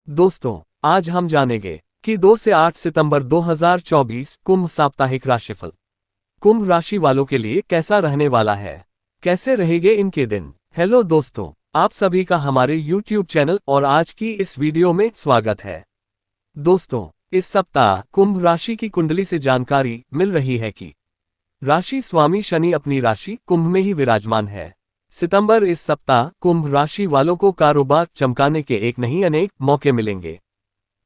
दोस्तों, आज हम जानेंगे कि 2 से 8 सितंबर 2024 कुंभ साप्ताहिक राशिफल कुंभ राशि वालों के लिए कैसा रहने वाला है, कैसे रहेंगे इनके दिन। हेलो दोस्तों, आप सभी का हमारे YouTube चैनल और आज की इस वीडियो में स्वागत है। दोस्तों, इस सप्ताह कुंभ राशि की कुंडली से जानकारी मिल रही है कि राशि स्वामी शनि अपनी राशि कुंभ में ही विराजमान है। सितंबर इस सप्ताह कुंभ राशि वालों को कारोबार चमकाने के एक नहीं अनेक मौके मिलेंगे।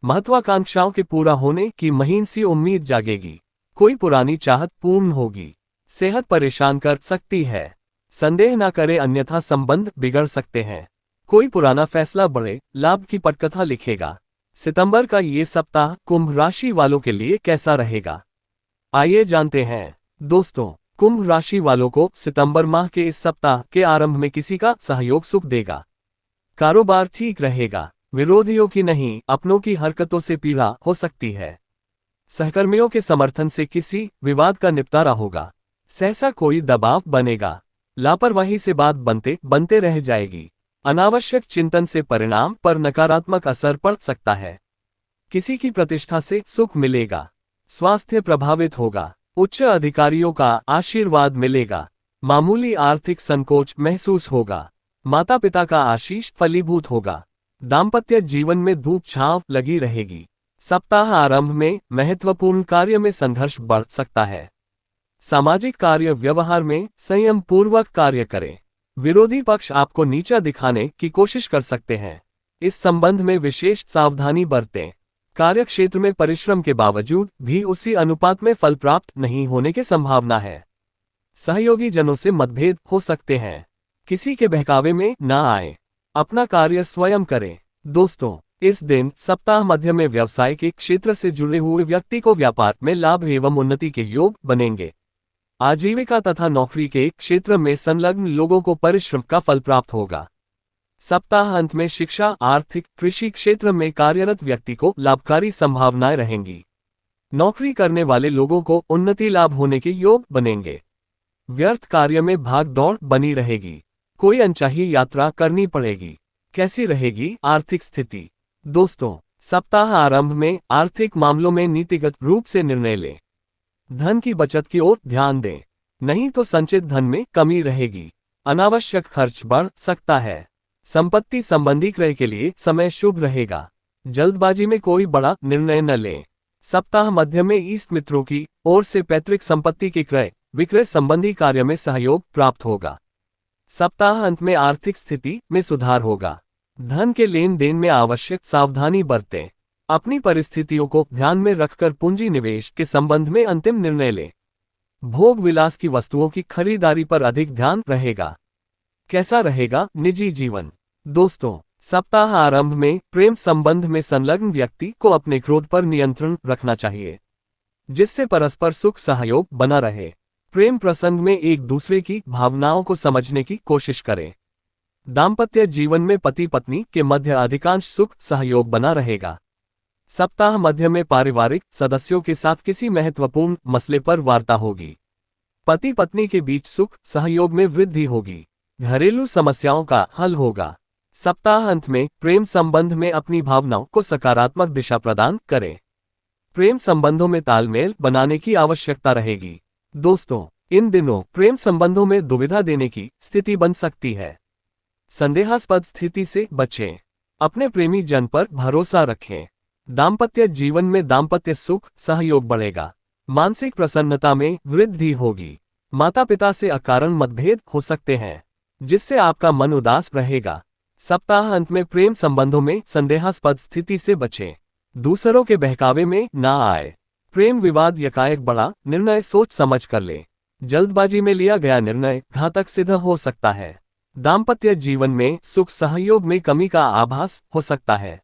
महत्वाकांक्षाओं के पूरा होने की महीन सी उम्मीद जागेगी। कोई पुरानी चाहत पूर्ण होगी। सेहत परेशान कर सकती है। संदेह न करें, अन्यथा संबंध बिगड़ सकते हैं। कोई पुराना फैसला बड़े लाभ की पटकथा लिखेगा। सितंबर का ये सप्ताह कुंभ राशि वालों के लिए कैसा रहेगा, आइए जानते हैं। दोस्तों, कुंभ राशि वालों को सितंबर माह के इस सप्ताह के आरंभ में किसी का सहयोग सुख देगा। कारोबार ठीक रहेगा। विरोधियों की नहीं, अपनों की हरकतों से पीड़ा हो सकती है। सहकर्मियों के समर्थन से किसी विवाद का निपटारा होगा। सहसा कोई दबाव बनेगा। लापरवाही से बात बनते बनते रह जाएगी। अनावश्यक चिंतन से परिणाम पर नकारात्मक असर पड़ सकता है। किसी की प्रतिष्ठा से सुख मिलेगा। स्वास्थ्य प्रभावित होगा। उच्च अधिकारियों का आशीर्वाद मिलेगा। मामूली आर्थिक संकोच महसूस होगा। माता पिता का आशीष फलीभूत होगा। दाम्पत्य जीवन में धूप छांव लगी रहेगी। सप्ताह आरंभ में महत्वपूर्ण कार्य में संघर्ष बढ़ सकता है। सामाजिक कार्य व्यवहार में संयम पूर्वक कार्य करें। विरोधी पक्ष आपको नीचा दिखाने की कोशिश कर सकते हैं। इस संबंध में विशेष सावधानी बरतें। कार्यक्षेत्र में परिश्रम के बावजूद भी उसी अनुपात में फल प्राप्त नहीं होने की संभावना है। सहयोगी जनों से मतभेद हो सकते हैं। किसी के बहकावे में न आए। अपना कार्य स्वयं करें। दोस्तों, इस दिन सप्ताह मध्य में व्यवसाय के क्षेत्र से जुड़े हुए व्यक्ति को व्यापार में लाभ एवं उन्नति के योग बनेंगे। आजीविका तथा नौकरी के क्षेत्र में संलग्न लोगों को परिश्रम का फल प्राप्त होगा। सप्ताह अंत में शिक्षा, आर्थिक, कृषि क्षेत्र में कार्यरत व्यक्ति को लाभकारी संभावनाएं रहेंगी। नौकरी करने वाले लोगों को उन्नति लाभ होने के योग बनेंगे। व्यर्थ कार्य में भाग दौड़ बनी रहेगी। कोई अनचाही यात्रा करनी पड़ेगी। कैसी रहेगी आर्थिक स्थिति। दोस्तों, सप्ताह आरंभ में आर्थिक मामलों में नीतिगत रूप से निर्णय लें। धन की बचत की ओर ध्यान दें, नहीं तो संचित धन में कमी रहेगी। अनावश्यक खर्च बढ़ सकता है। संपत्ति संबंधी क्रय के लिए समय शुभ रहेगा। जल्दबाजी में कोई बड़ा निर्णय न लें। सप्ताह मध्य में इष्ट मित्रों की ओर से पैतृक संपत्ति के क्रय विक्रय संबंधी कार्य में सहयोग प्राप्त होगा। सप्ताह अंत में आर्थिक स्थिति में सुधार होगा। धन के लेन देन में आवश्यक सावधानी बरतें। अपनी परिस्थितियों को ध्यान में रखकर पूंजी निवेश के संबंध में अंतिम निर्णय लें। भोग विलास की वस्तुओं की खरीदारी पर अधिक ध्यान रहेगा। कैसा रहेगा निजी जीवन। दोस्तों, सप्ताह आरंभ में प्रेम संबंध में संलग्न व्यक्ति को अपने क्रोध पर नियंत्रण रखना चाहिए, जिससे परस्पर सुख सहयोग बना रहे। प्रेम प्रसंग में एक दूसरे की भावनाओं को समझने की कोशिश करें। दाम्पत्य जीवन में पति पत्नी के मध्य अधिकांश सुख सहयोग बना रहेगा। सप्ताह मध्य में पारिवारिक सदस्यों के साथ किसी महत्वपूर्ण मसले पर वार्ता होगी। पति पत्नी के बीच सुख सहयोग में वृद्धि होगी। घरेलू समस्याओं का हल होगा। सप्ताह अंत में प्रेम संबंध में अपनी भावनाओं को सकारात्मक दिशा प्रदान करें। प्रेम संबंधों में तालमेल बनाने की आवश्यकता रहेगी। दोस्तों, इन दिनों प्रेम संबंधों में दुविधा देने की स्थिति बन सकती है। संदेहास्पद स्थिति से बचें। अपने प्रेमी जन पर भरोसा रखें। दाम्पत्य जीवन में दाम्पत्य सुख सहयोग बढ़ेगा। मानसिक प्रसन्नता में वृद्धि होगी। माता पिता से अकारण मतभेद हो सकते हैं, जिससे आपका मन उदास रहेगा। सप्ताह अंत में प्रेम संबंधों में संदेहास्पद स्थिति से बचें। दूसरों के बहकावे में ना आए। प्रेम विवाद एकाएक बड़ा निर्णय सोच समझ कर ले। जल्दबाजी में लिया गया निर्णय घातक सिद्ध हो सकता है। दाम्पत्य जीवन में सुख सहयोग में कमी का आभास हो सकता है।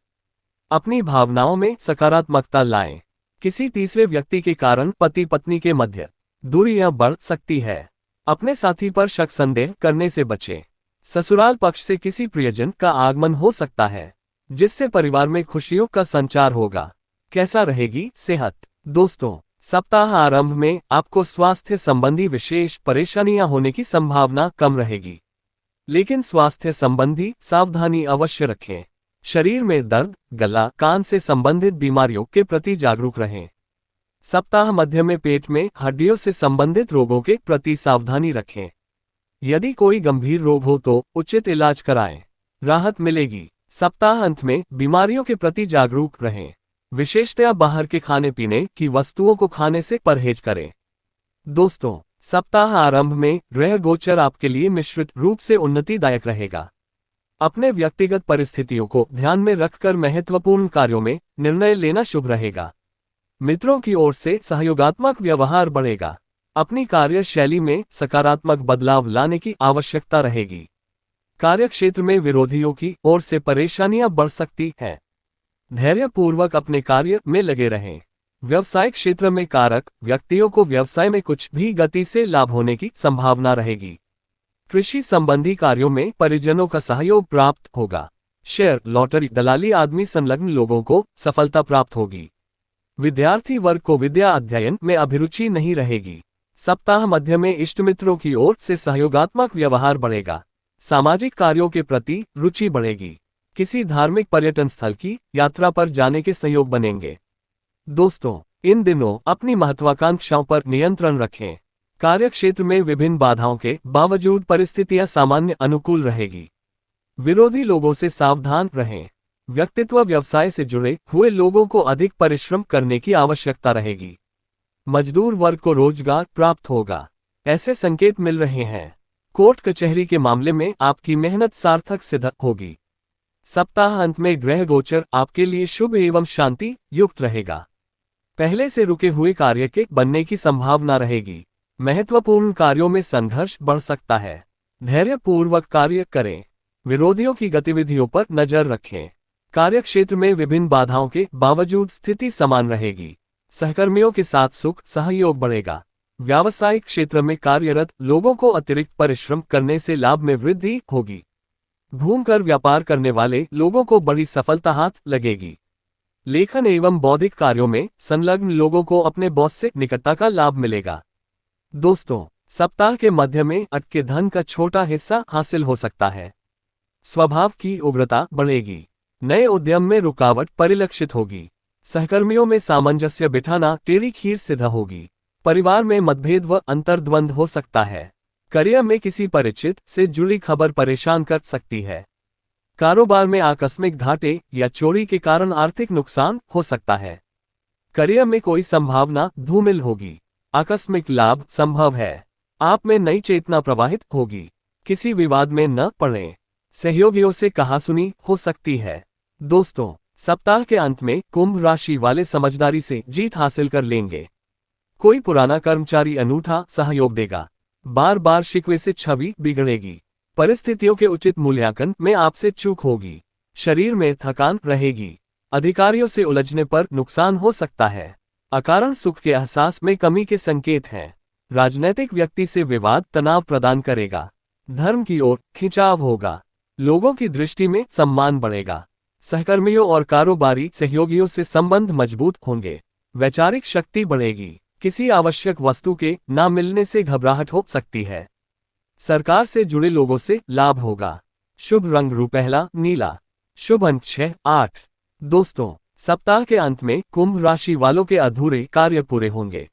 अपनी भावनाओं में सकारात्मकता लाएं। किसी तीसरे व्यक्ति के कारण पति पत्नी के मध्य दूरियां बढ़ सकती है। अपने साथी पर शक संदेह करने से बचें। ससुराल पक्ष से किसी प्रियजन का आगमन हो सकता है, जिससे परिवार में खुशियों का संचार होगा। कैसा रहेगी सेहत। दोस्तों, सप्ताह आरंभ में आपको स्वास्थ्य संबंधी विशेष परेशानियां होने की संभावना कम रहेगी, लेकिन स्वास्थ्य संबंधी सावधानी अवश्य रखें। शरीर में दर्द, गला, कान से संबंधित बीमारियों के प्रति जागरूक रहें। सप्ताह मध्य में पेट में हड्डियों से संबंधित रोगों के प्रति सावधानी रखें। यदि कोई गंभीर रोग हो तो उचित इलाज कराएं, राहत मिलेगी। सप्ताह अंत में बीमारियों के प्रति जागरूक रहें। विशेषतया बाहर के खाने पीने की वस्तुओं को खाने से परहेज करें। दोस्तों, सप्ताह आरंभ में ग्रह गोचर आपके लिए मिश्रित रूप से उन्नतिदायक रहेगा। अपने व्यक्तिगत परिस्थितियों को ध्यान में रखकर महत्वपूर्ण कार्यों में निर्णय लेना शुभ रहेगा। मित्रों की ओर से सहयोगात्मक व्यवहार बढ़ेगा। अपनी कार्यशैली में सकारात्मक बदलाव लाने की आवश्यकता रहेगी। कार्यक्षेत्र में विरोधियों की ओर से परेशानियां बढ़ सकती हैं। धैर्यपूर्वक अपने कार्य में लगे रहें। व्यवसायिक क्षेत्र में कारक व्यक्तियों को व्यवसाय में कुछ भी गति से लाभ होने की संभावना रहेगी। कृषि संबंधी कार्यों में परिजनों का सहयोग प्राप्त होगा। शेयर, लॉटरी, दलाली आदि संलग्न लोगों को सफलता प्राप्त होगी। विद्यार्थी वर्ग को विद्या अध्ययन में अभिरुचि नहीं रहेगी। सप्ताह मध्य में इष्टमित्रों की ओर से सहयोगात्मक व्यवहार बढ़ेगा। सामाजिक कार्यों के प्रति रुचि बढ़ेगी। किसी धार्मिक पर्यटन स्थल की यात्रा पर जाने के संयोग बनेंगे। दोस्तों, इन दिनों अपनी महत्वाकांक्षाओं पर नियंत्रण रखें। कार्यक्षेत्र में विभिन्न बाधाओं के बावजूद परिस्थितियां सामान्य अनुकूल रहेगी। विरोधी लोगों से सावधान रहें। व्यक्तित्व व्यवसाय से जुड़े हुए लोगों को अधिक परिश्रम करने की आवश्यकता रहेगी। मजदूर वर्ग को रोजगार प्राप्त होगा, ऐसे संकेत मिल रहे हैं। कोर्ट कचहरी के मामले में आपकी मेहनत सार्थक सिद्ध होगी। सप्ताह अंत में ग्रह गोचर आपके लिए शुभ एवं शांति युक्त रहेगा। पहले से रुके हुए कार्य के बनने की संभावना रहेगी। महत्वपूर्ण कार्यों में संघर्ष बढ़ सकता है। धैर्यपूर्वक कार्य करें। विरोधियों की गतिविधियों पर नजर रखें। कार्यक्षेत्र में विभिन्न बाधाओं के बावजूद स्थिति समान रहेगी। सहकर्मियों के साथ सुख सहयोग बढ़ेगा। व्यावसायिक क्षेत्र में कार्यरत लोगों को अतिरिक्त परिश्रम करने से लाभ में वृद्धि होगी। घूमकर व्यापार करने वाले लोगों को बड़ी सफलता हाथ लगेगी। लेखन एवं बौद्धिक कार्यों में संलग्न लोगों को अपने बॉस से निकटता का लाभ मिलेगा। दोस्तों, सप्ताह के मध्य में अटके धन का छोटा हिस्सा हासिल हो सकता है। स्वभाव की उग्रता बढ़ेगी। नए उद्यम में रुकावट परिलक्षित होगी। सहकर्मियों में सामंजस्य बिठाना टेढ़ी खीर सिद्ध होगी। परिवार में मतभेद व अंतर्द्वंद हो सकता है। करियर में किसी परिचित से जुड़ी खबर परेशान कर सकती है। कारोबार में आकस्मिक घाटे या चोरी के कारण आर्थिक नुकसान हो सकता है। करियर में कोई संभावना धूमिल होगी। आकस्मिक लाभ संभव है। आप में नई चेतना प्रवाहित होगी। किसी विवाद में न पड़ें। सहयोगियों से कहासुनी हो सकती है। दोस्तों, सप्ताह के अंत में कुंभ राशि वाले समझदारी से जीत हासिल कर लेंगे। कोई पुराना कर्मचारी अनूठा सहयोग देगा। बार बार शिकवे से छवि बिगड़ेगी। परिस्थितियों के उचित मूल्यांकन में आपसे चूक होगी। शरीर में थकान रहेगी। अधिकारियों से उलझने पर नुकसान हो सकता है। अकारण सुख के एहसास में कमी के संकेत हैं। राजनैतिक व्यक्ति से विवाद तनाव प्रदान करेगा। धर्म की ओर खिंचाव होगा। लोगों की दृष्टि में सम्मान बढ़ेगा। सहकर्मियों और कारोबारी सहयोगियों से संबंध मजबूत होंगे। वैचारिक शक्ति बढ़ेगी। किसी आवश्यक वस्तु के न मिलने से घबराहट हो सकती है। सरकार से जुड़े लोगों से लाभ होगा। शुभ रंग रुपहला नीला। शुभ अंक 6-8। दोस्तों, सप्ताह के अंत में कुंभ राशि वालों के अधूरे कार्य पूरे होंगे।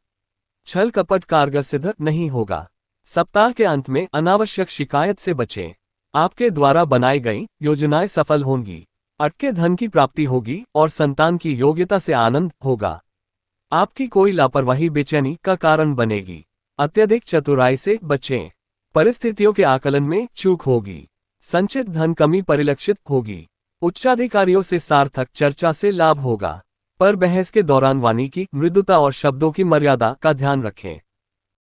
छल कपट कारगर सिद्ध नहीं होगा। सप्ताह के अंत में अनावश्यक शिकायत से बचें। आपके द्वारा बनाई गई योजनाएं सफल होंगी। अटके धन की प्राप्ति होगी और संतान की योग्यता से आनंद होगा। आपकी कोई लापरवाही बेचैनी का कारण बनेगी। अत्यधिक चतुराई से बचें। परिस्थितियों के आकलन में चूक होगी। संचित धन कमी परिलक्षित होगी। उच्चाधिकारियों से सार्थक चर्चा से लाभ होगा। पर बहस के दौरान वाणी की मृदुता और शब्दों की मर्यादा का ध्यान रखें।